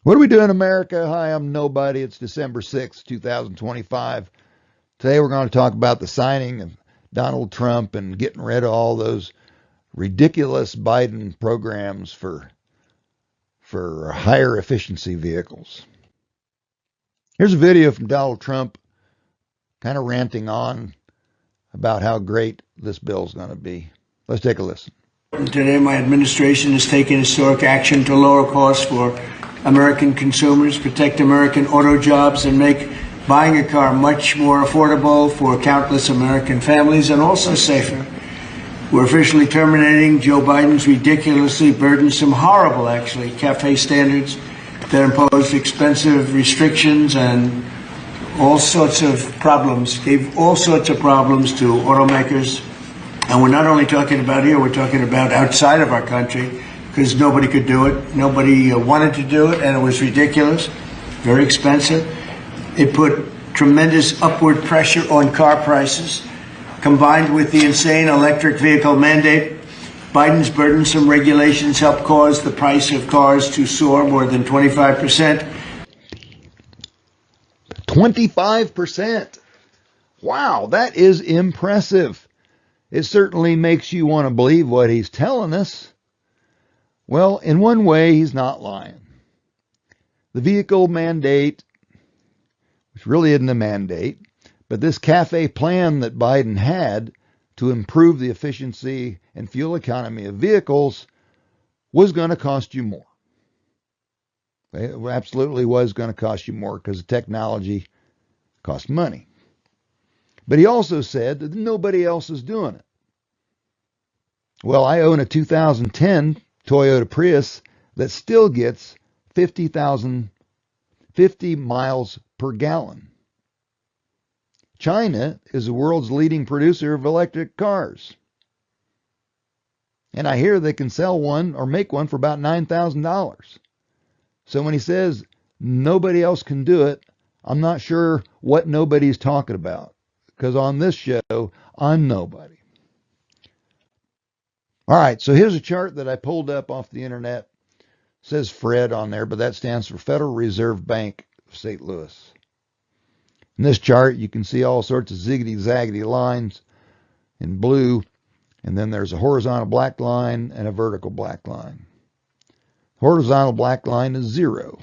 What do we do in America? Hi, I'm Nobody. It's December 6th, 2025. Today we're going to talk about the signing of Donald Trump and getting rid of all those ridiculous Biden programs for higher efficiency vehicles. Here's a video from Donald Trump kind of ranting on about how great this bill is going to be. Let's take a listen. Today, my administration has taken historic action to lower costs for American consumers, protect American auto jobs, and make buying a car much more affordable for countless American families and also safer. We're officially terminating Joe Biden's ridiculously burdensome, horrible, actually, CAFE standards that imposed expensive restrictions and all sorts of problems, gave all sorts of problems to automakers. And we're not only talking about here, we're talking about outside of our country, because nobody could do it. Nobody wanted to do it, and it was ridiculous, very expensive. It put tremendous upward pressure on car prices. Combined with the insane electric vehicle mandate, Biden's burdensome regulations helped cause the price of cars to soar more than 25%. 25%. Wow, that is impressive. It certainly makes you want to believe what he's telling us. Well, in one way, he's not lying. The vehicle mandate, which really isn't a mandate, but this CAFE plan that Biden had to improve the efficiency and fuel economy of vehicles was going to cost you more. It absolutely was going to cost you more because the technology costs money. But he also said that nobody else is doing it. Well, I own a 2010 Toyota Prius that still gets 50 miles per gallon. China is the world's leading producer of electric cars. And I hear they can sell one or make one for about $9,000. So when he says nobody else can do it, I'm not sure what nobody's talking about. Because on this show, I'm nobody. All right, so here's a chart that I pulled up off the internet. It says Fred on there, but that stands for Federal Reserve Bank of St. Louis. In this chart, you can see all sorts of ziggity-zaggity lines in blue, and then there's a horizontal black line and a vertical black line. The horizontal black line is 0,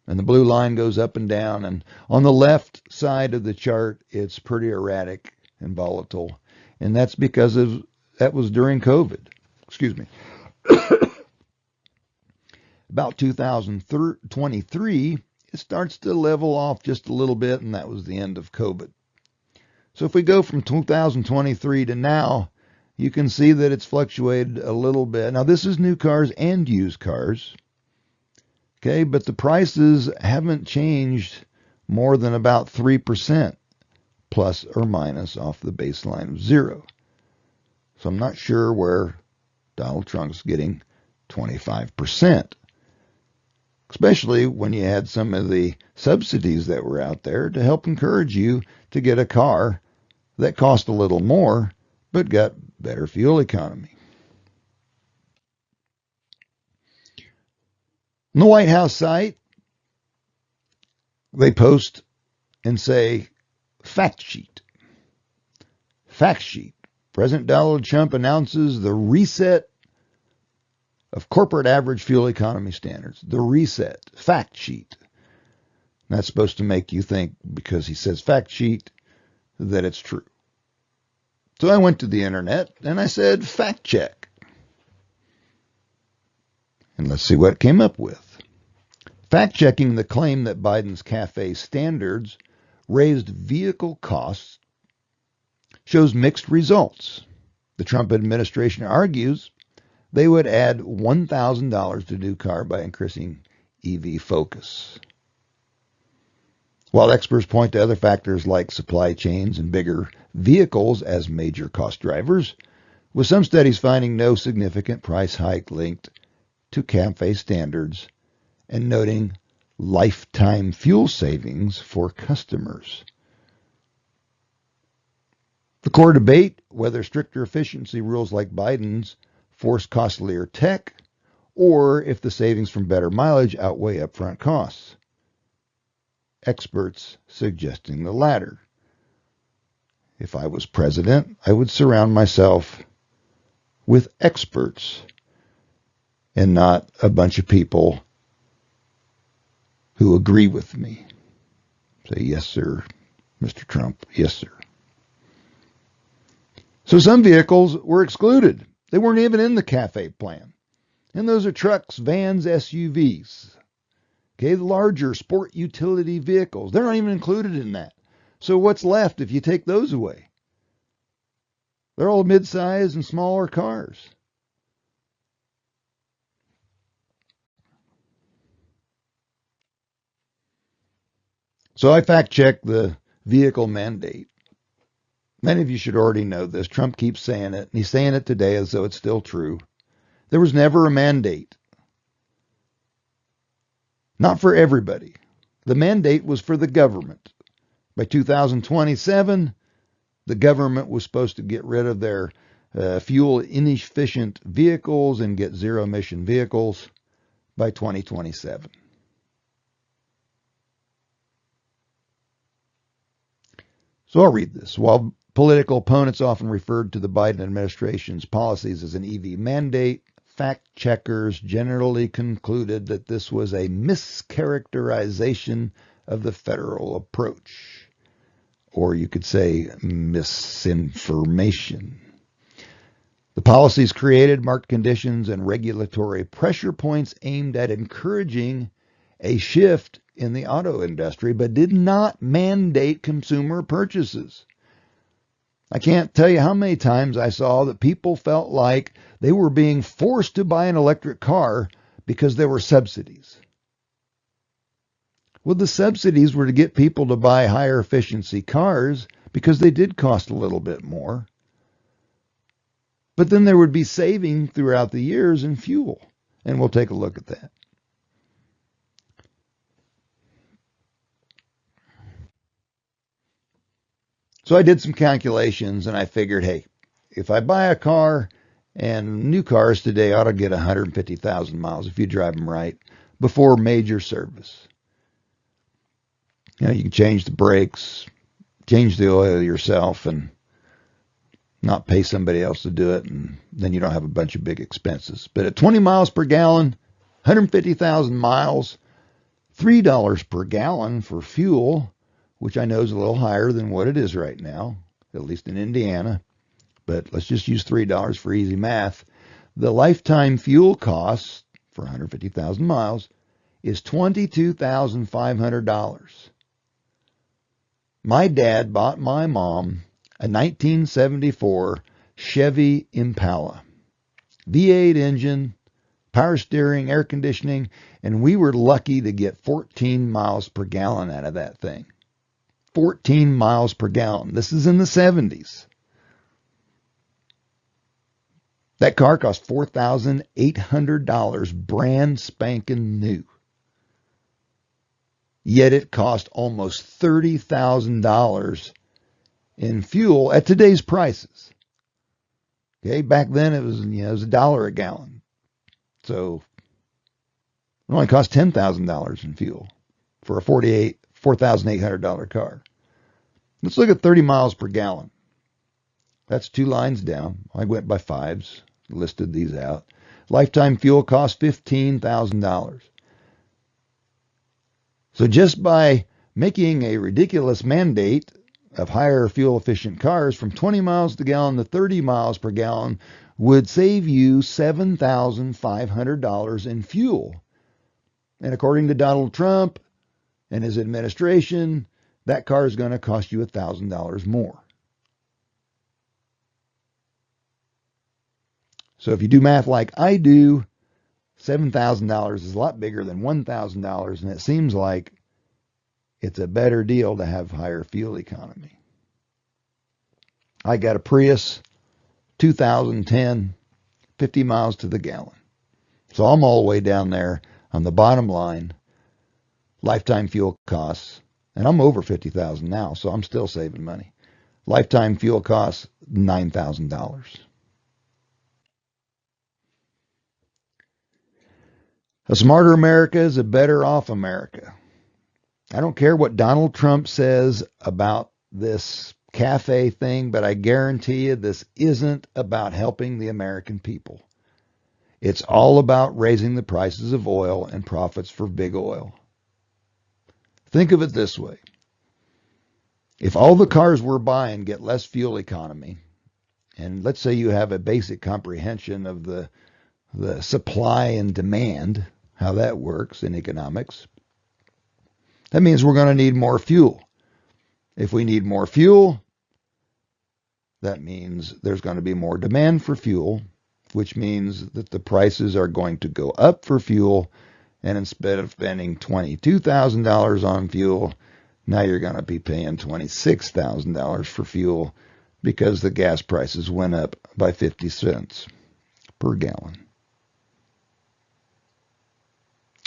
and the blue line goes up and down, and on the left side of the chart, it's pretty erratic and volatile, and that's because that was during COVID. Excuse me. About 2023, it starts to level off just a little bit, and that was the end of COVID. So if we go from 2023 to now, you can see that it's fluctuated a little bit. Now, this is new cars and used cars. Okay, but the prices haven't changed more than about 3% plus or minus off the baseline of 0. So I'm not sure where Donald Trump's getting 25. Especially when you had some of the subsidies that were out there to help encourage you to get a car that cost a little more, but got better fuel economy. On the White House site, they post and say, fact sheet. Fact sheet. President Donald Trump announces the reset of corporate average fuel economy standards. The reset. Fact sheet. That's supposed to make you think, because he says fact sheet, that it's true. So I went to the internet and I said fact check. And let's see what it came up with. Fact checking the claim that Biden's CAFE standards raised vehicle costs shows mixed results. The Trump administration argues they would add $1,000 to new car by increasing EV focus. While experts point to other factors like supply chains and bigger vehicles as major cost drivers, with some studies finding no significant price hike linked to CAFE standards and noting lifetime fuel savings for customers. The core debate, whether stricter efficiency rules like Biden's force costlier tech, or if the savings from better mileage outweigh upfront costs. Experts suggesting the latter. If I was president, I would surround myself with experts and not a bunch of people who agree with me. Say, yes, sir, Mr. Trump, yes, sir. So some vehicles were excluded. They weren't even in the CAFE plan. And those are trucks, vans, SUVs. Okay, the larger sport utility vehicles. They're not even included in that. So what's left if you take those away? They're all mid-size and smaller cars. So I fact-checked the vehicle mandate. Many of you should already know this. Trump keeps saying it, and he's saying it today as though it's still true. There was never a mandate. Not for everybody. The mandate was for the government. By 2027, the government was supposed to get rid of their fuel inefficient vehicles and get zero emission vehicles by 2027. So I'll read this. While political opponents often referred to the Biden administration's policies as an EV mandate, fact checkers generally concluded that this was a mischaracterization of the federal approach. Or you could say misinformation. The policies created market conditions and regulatory pressure points aimed at encouraging a shift in the auto industry, but did not mandate consumer purchases. I can't tell you how many times I saw that people felt like they were being forced to buy an electric car because there were subsidies. Well, the subsidies were to get people to buy higher efficiency cars because they did cost a little bit more. But then there would be saving throughout the years in fuel. And we'll take a look at that. So I did some calculations and I figured, hey, if I buy a car, and new cars today ought to get 150,000 miles if you drive them right before major service. You know, you can change the brakes, change the oil yourself, and not pay somebody else to do it, and then you don't have a bunch of big expenses. But at 20 miles per gallon, 150,000 miles, $3 per gallon for fuel, which I know is a little higher than what it is right now, at least in Indiana. But let's just use $3 for easy math. The lifetime fuel cost for 150,000 miles is $22,500. My dad bought my mom a 1974 Chevy Impala. V8 engine, power steering, air conditioning, and we were lucky to get 14 miles per gallon out of that thing. 14 miles per gallon. This is in the 70s. That car cost $4,800 brand spanking new. Yet it cost almost $30,000 in fuel at today's prices. Okay, back then it was $1 a gallon. So it only cost $10,000 in fuel for a $4,800 car. Let's look at 30 miles per gallon. That's 2 lines down. I went by fives, listed these out. Lifetime fuel cost $15,000. So just by making a ridiculous mandate of higher fuel efficient cars from 20 miles per gallon to 30 miles per gallon would save you $7,500 in fuel. And according to Donald Trump and his administration, that car is going to cost you $1,000 more. So if you do math like I do, $7,000 is a lot bigger than $1,000, and it seems like it's a better deal to have higher fuel economy. I got a Prius 2010, 50 miles to the gallon. So I'm all the way down there on the bottom line, lifetime fuel costs, and I'm over 50,000 now, so I'm still saving money. Lifetime fuel costs $9,000. A smarter America is a better off America. I don't care what Donald Trump says about this cafe thing, but I guarantee you this isn't about helping the American people. It's all about raising the prices of oil and profits for big oil. Think of it this way. If all the cars we're buying get less fuel economy, and let's say you have a basic comprehension of the supply and demand, how that works in economics, that means we're going to need more fuel. If we need more fuel, that means there's going to be more demand for fuel, which means that the prices are going to go up for fuel. And instead of spending $22,000 on fuel, now you're going to be paying $26,000 for fuel because the gas prices went up by 50 cents per gallon.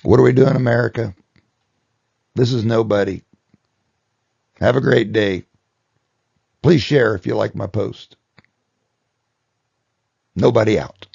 What do we do in America? This is nobody. Have a great day. Please share if you like my post. Nobody out.